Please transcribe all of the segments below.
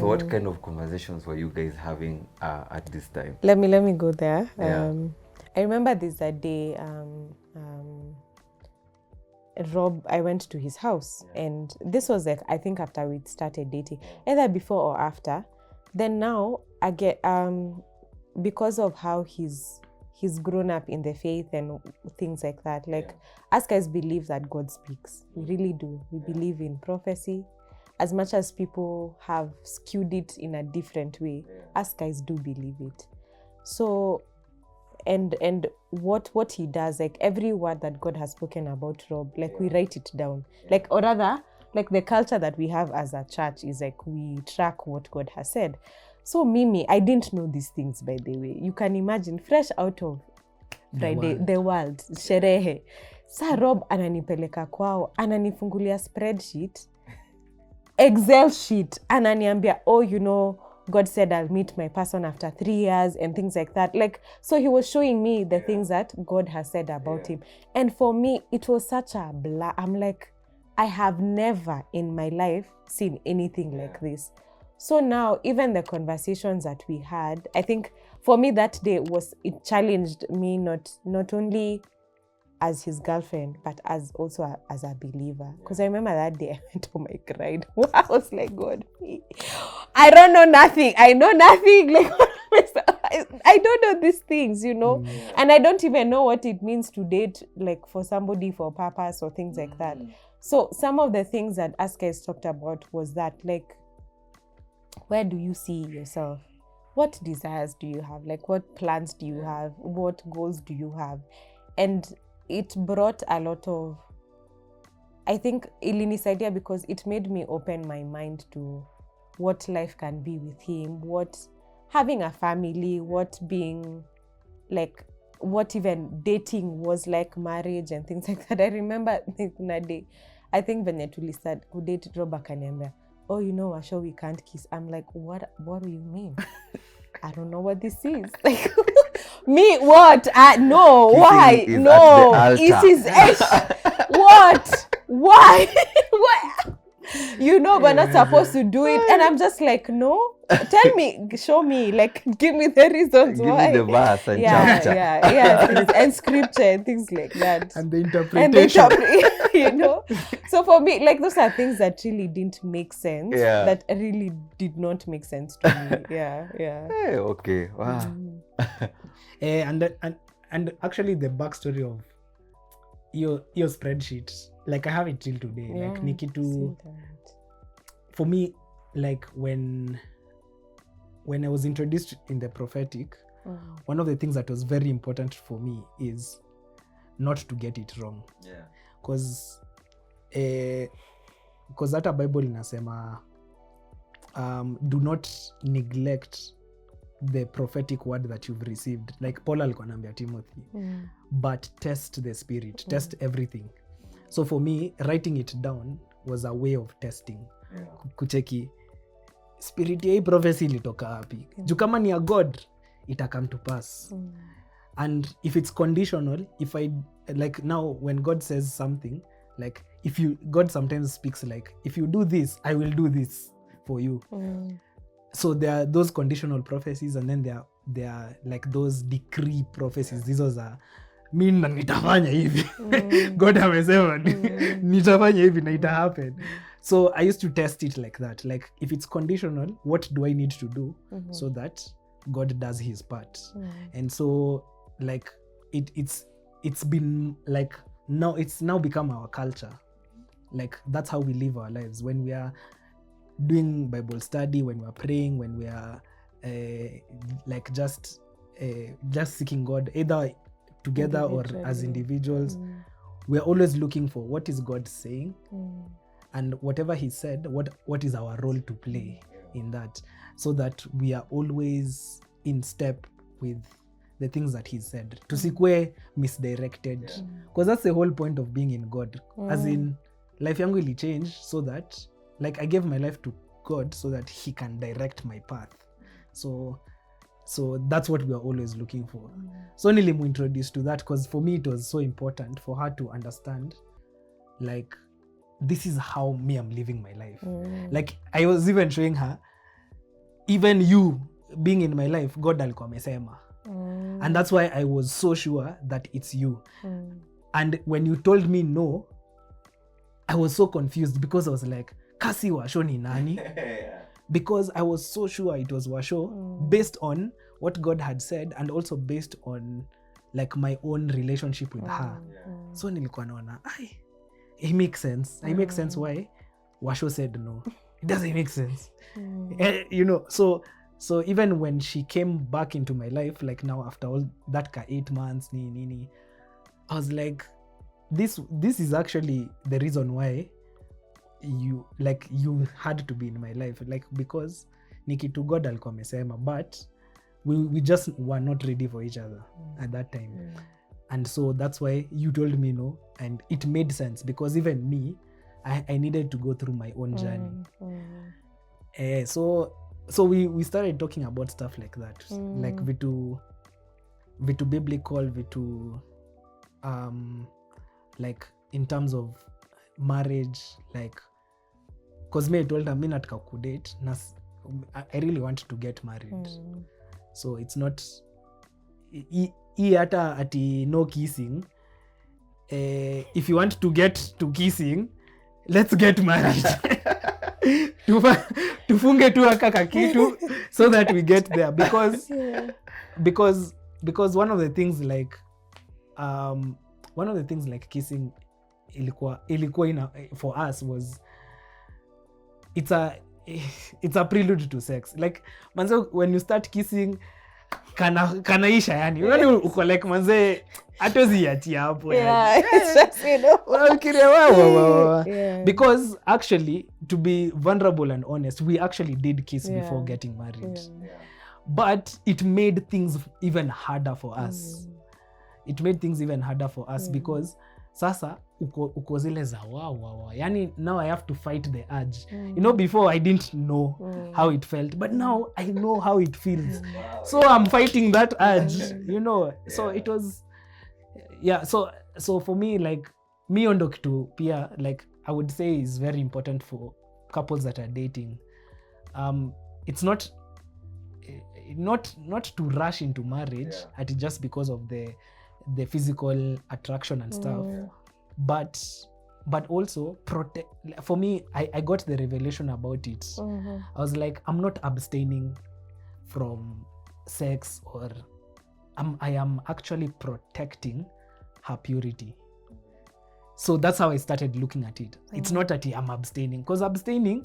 So what kind of conversations were you guys having at this time? Let me go there. Yeah. I remember this that day. Rob, I went to his house, and this was like, I think after we started dating, either before or after. Then now I get because of how he's grown up in the faith and things like that. Like us guys believe that God speaks. We really do. We believe in prophecy. As much as people have skewed it in a different way, us guys do believe it. So and what he does, like every word that God has spoken about Rob, like we write it down. Like, or rather, like the culture that we have as a church is like we track what God has said. So Mimi, I didn't know these things, by the way. You can imagine, fresh out of Friday, the world, sherehe. Sa Rob ananipeleka kwao, ananifungulia spreadsheet, Excel sheet, ananiambia, oh, you know, God said I'll meet my person after 3 years and things like that. Like, so he was showing me the things that God has said about him. And for me, it was such a blah. I'm like, I have never in my life seen anything like this. So now, even the conversations that we had, I think for me that day it challenged me not only as his girlfriend, but as also as a believer. Because I remember that day I went home, I cried. I was like, God, I don't know nothing. I know nothing. Like, I don't know these things, you know. And I don't even know what it means to date, like for somebody for purpose or things like that. So some of the things that us guys talked about was that, like, where do you see yourself? What desires do you have? Like, what plans do you have? What goals do you have? And it brought a lot of, I think, ilinisaidia because it made me open my mind to what life can be with him, what having a family, what being like, what even dating was like, marriage and things like that. I remember that day, I think when we started to date, Rob akaniambia, oh, you know, Washo, we can't kiss. I'm like, what do you mean? I don't know what this is. Like, me, what? No, Kissing why? is No, at the it altar. is what? Why? What? You know, we're not supposed to do it. And I'm just like, no. Tell me, show me, like, give me the reasons why. Give me the verse and chapter. And scripture and things like that. And the interpretation. You know? So for me, like, those are things that really didn't make sense. Yeah. That really did not make sense to me. Yeah. Hey, okay, wow. And actually the backstory of your spreadsheet, like I have it till today. Yeah, like Nikitu, for me, like when I was introduced in the prophetic, one of the things that was very important for me is not to get it wrong. Yeah. Because hata Bible inasema do not neglect the prophetic word that you've received. Like Paul alikuwa anaambia Timothy, but test the spirit, test everything. So for me, writing it down was a way of testing. Kucheki spirit ya hii prophecy ilitoka wapi. Juu kama ni ya God, ita come to pass. And if it's conditional, if I, like now when God says something, like God sometimes speaks like, if you do this, I will do this for you. So there are those conditional prophecies, and then there are like those decree prophecies. These are mimi na nitafanya hivi. God amesema nitafanya hivi na ita happen. So I used to test it like that. Like if it's conditional, what do I need to do so that God does his part? And so like it's been like, now it's now become our culture. Like that's how we live our lives. When we are doing Bible study, when we are praying, when we are like just seeking God, either together or as individuals, we are always looking for what is God saying, and whatever he said, what is our role to play in that, so that we are always in step with the things that he said. Tusikwe misdirected, because that's the whole point of being in God. As in, life yangu ili change so that, like, I gave my life to God so that he can direct my path. So that's what we are always looking for. So nilimu introduced to that because for me it was so important for her to understand, like, this is how me I'm living my life. Like I was even showing her, even you being in my life, God alikuwa amesema. And that's why I was so sure that it's you. And when you told me no, I was so confused because I was like, kasi Washo ni nani? Because I was so sure it was Washo based on what God had said and also based on like my own relationship with her. So nilikuwa naona, it makes sense. It makes sense why Washo said no. It doesn't make sense. You know, so even when she came back into my life, like now after all that 8 months, I was like, this is actually the reason why you had to be in my life, like because nikitu God alikuwa amesema, but we just were not ready for each other at that time. And so that's why you told me no, and it made sense because even me, I needed to go through my own journey. So we started talking about stuff like that, like vitu biblical, vitu like in terms of marriage, like because me I told her me nataka kudate na I really want to get married. So it's not hata ati no kissing. If you want to get to kissing, let's get married. Tufunge tu akaka kitu so that we get there, because one of the things like kissing ilikuwa for us was it's a prelude to sex. Like manze, when you start kissing kanaisha yani uko like manze atoziachia hapo yani. It's just, you know. Because actually, to be vulnerable and honest, we actually did kiss before getting married. But it made things even harder for us. Because sasa uko zile za wow. Yani now I have to fight the urge. You know, before I didn't know how it felt, but now I know how it feels. So I'm fighting that urge, you know. So it was so for me, like me ondo kitu pia, like I would say is very important for couples that are dating. It's not to rush into marriage at just because of the physical attraction and stuff, but also protect. For me, I got the revelation about it. I was like, I'm not abstaining from sex, or I am actually protecting her purity. So that's how I started looking at it. It's not that I'm abstaining, because abstaining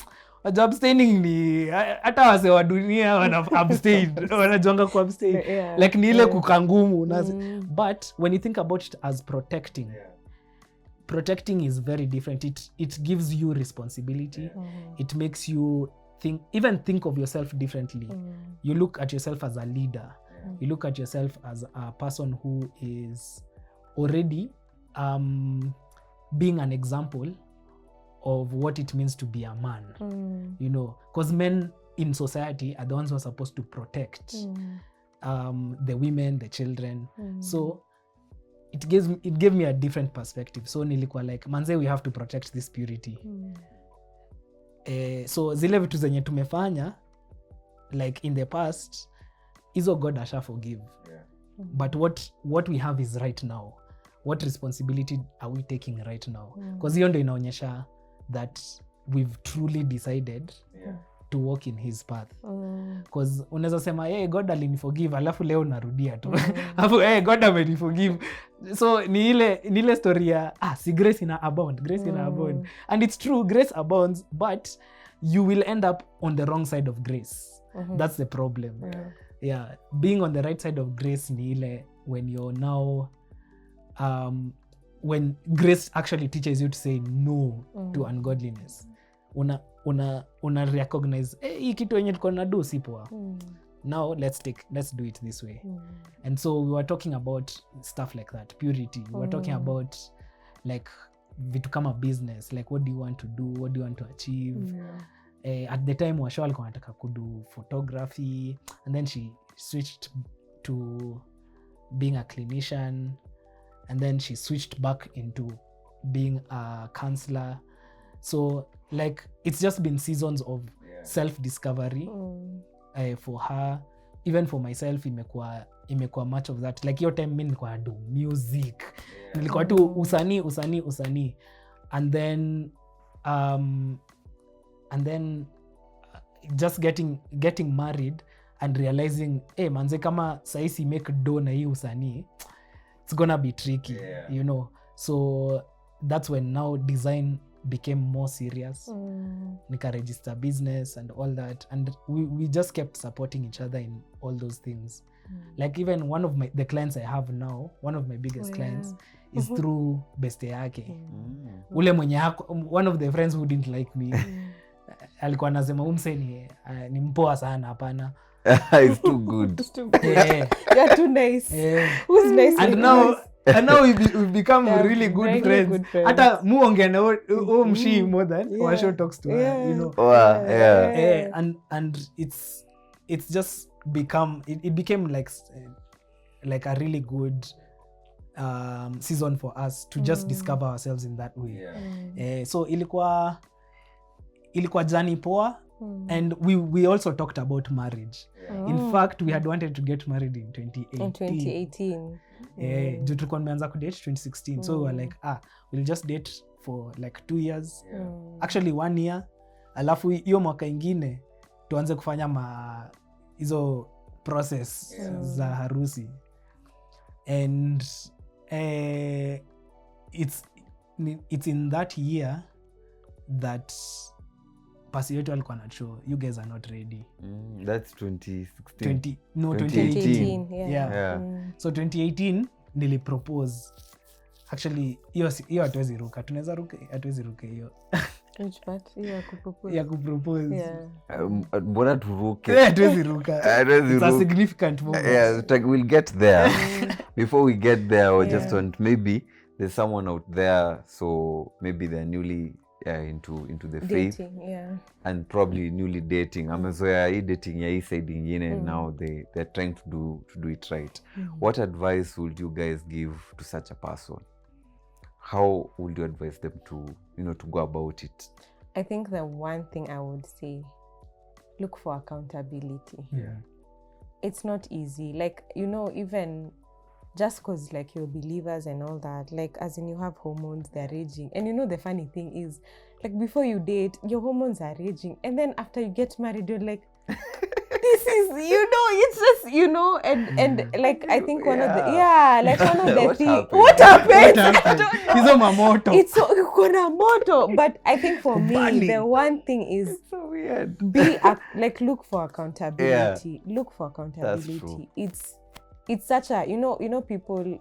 ni hata wase wa dunia wana abstain, wanajonga ku abstain, like ni ile kukangumu. But when you think about it as protecting is very different. It gives you responsibility. It makes you think of yourself differently. You look at yourself as a leader. You look at yourself as a person who is already being an example of what it means to be a man. You know, because men in society are the ones who are supposed to protect the women, the children. So it gave me a different perspective. So nilikuwa like, manze, we have to protect this purity. So zile vitu zenye tumefanya like in the past, izo God asha forgive. But what we have is right now. What responsibility are we taking right now? Because hiyo ndio inaonyesha that we've truly decided to walk in his path. Because unaweza sema hey, God aliniforgive, alafu leo narudia tu. Alafu hey, God ameniforgive. So ni ile story ya si grace ina abound, and it's true, grace abounds, but you will end up on the wrong side of grace. That's the problem. Being on the right side of grace ni ile when you're now when grace actually teaches you to say no to ungodliness. Una recognize hii kitu yenye tuko na do si poa. Now let's do it this way. And so we were talking about stuff like that, purity. We were talking about like vitu kama business, like what do you want to do, what do you want to achieve. At the time Washo alikuwa anataka kudu photography, and then she switched to being a clinician, and then she switched back into being a counselor. So like it's just been seasons of self-discovery for her, even for myself, imekuwa much of that. Like your time mi nilikuwa do music, nilikuwa tu usanii, and then just getting married and realizing manze kama saisi make do na hii usanii, it's gonna be tricky, you know. So that's when now design became more serious. Nika register business and all that, and we just kept supporting each other in all those things. Like even one of the clients I have now, one of my biggest clients is through beste yake. Ule mwenye one of the friends who didn't like me alikuwa anasema umse ni mpoa sana, hapana. It's too good. It's too good. You're too nice. Who's nice? And now we've become really good friends. Hata muongea na mshi more than Washo talks to her, you know. And it's just become it became like a really good season for us to just discover ourselves in that way. So ilikuwa journey poa. And we also talked about marriage. In fact, we had wanted to get married in 2018. Due tulikuwa tumeanza kudate 2016. So we were like, we'll just date for like 2 years. Actually 1 year. Alafu hiyo mwaka ingine tuanze kufanya hizo process za harusi. And it's in that year that pasi yetu alikuwa na show, you guys are not ready. That's 2016. 2018. Yeah. So 2018 nilipropose. Actually hiyo hatuwezi ruka. Tunaweza ruka, hatuwezi ruka hiyo. Which part? Ya kupropose. Mbona turuke? Hatuwezi ruka. It's a significant moment. Yeah, we'll get there. Before we get there, I just want, maybe there's someone out there, so maybe they're newly into the faith, and probably newly dating. Amezoea hii dating ya hii side ingine, and now they're trying to do it right. What advice would you guys give to such a person? How would you advise them to go about it? I think the one thing I would say, look for accountability. It's not easy, like, you know, even just because like you're believers and all that, like as in you have hormones, they're raging, and you know the funny thing is, like before you date, your hormones are raging, and then after you get married, you're like, this is, you know, it's just, you know, and like I think one of the things, what happened? Hizo mamoto. It's so kuna moto, but I think for me the one thing is, it's so weird. Look for accountability. Look for accountability. That's true. It's such a, you know, people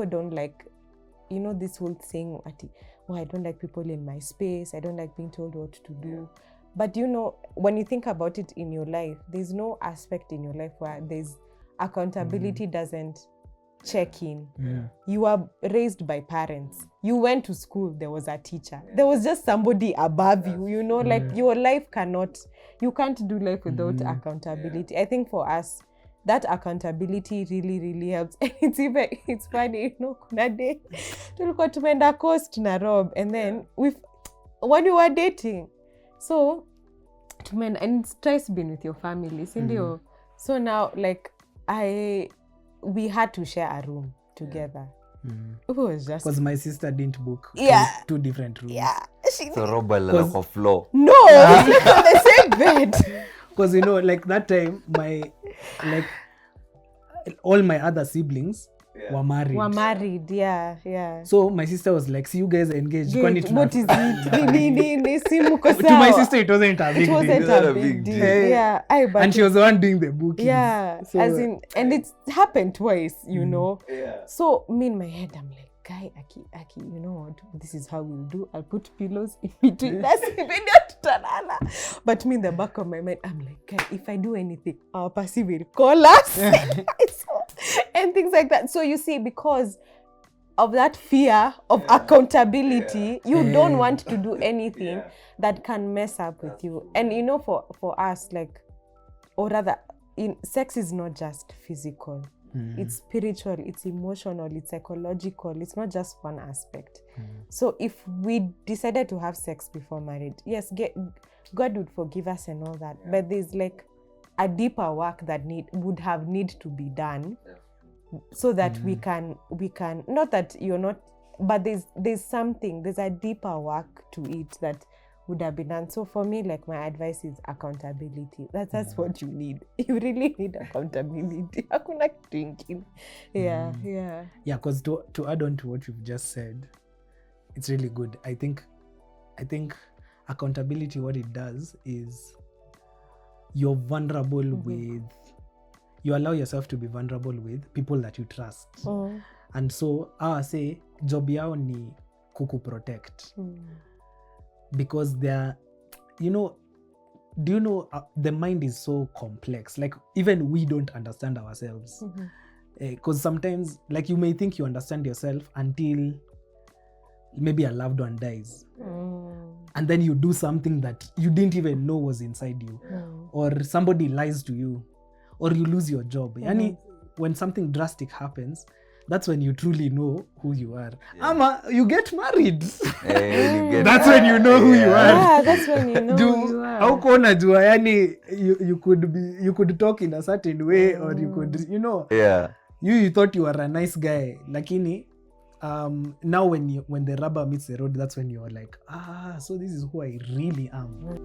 don't like, you know, this whole thing, I don't like people in my space, I don't like being told what to do. But you know, when you think about it in your life, there's no aspect in your life where there's accountability doesn't check in. You are raised by parents, you went to school, there was a teacher, there was just somebody above you, you know, like your life you can't do life without accountability. I think for us, that accountability really, really helps. And it's funny, you know, kuna day tulikuwa tumeenda coast na Rob, and then when we were dating, so and it's twice been with your family, sindio? So now like we had to share a room together. It was just because my sister didn't book two different rooms. So Rob alala kwa floor. No, we slept on the same bed. Because you know, like that time, all my other siblings were married. Yeah. So my sister was like, see, you guys are engaged. What is it? To my sister, it wasn't a big deal. Yeah. And she was the one doing the bookings. Yeah. So, as in, and it's happened twice, you know. Yeah. So me in my head, I'm like, guy, Aki, you know what? This is how we'll do. I'll put pillows in between us. But me in the back of my mind, I'm like, guy, if I do anything, our Pasi will call us. And things like that. So you see, because of that fear of accountability, you don't want to do anything that can mess up with you. And you know, for us, like, or rather, sex is not just physical. It's spiritual, it's emotional, it's psychological. It's not just one aspect. So if we decided to have sex before marriage, yes, God would forgive us and all that. But there's like a deeper work that would have need to be done, so that we can not that you're not, but there's a deeper work to it that would have been done. So for me, like, my advice is accountability. That's what you need. You really need accountability. Hakuna kitu ingine. Yeah. Because to add on to what you've just said, it's really good. I think accountability, what it does is you're vulnerable with, you allow yourself to be vulnerable with people that you trust. And so say job yao ni kuku protect. Because they're, do you know, the mind is so complex. Like, even we don't understand ourselves. Because sometimes, like, you may think you understand yourself until maybe a loved one dies. And then you do something that you didn't even know was inside you. Or somebody lies to you. Or you lose your job. Yani, when something drastic happens, that's when you truly know who you are. Ama, you get married. That's when you know who you are. Yeah, that's when you know who you are. How kona jua, yani, you could talk in a certain way, or you could, you thought you were a nice guy. Lakini, now when the rubber meets the road, that's when you're like, so this is who I really am.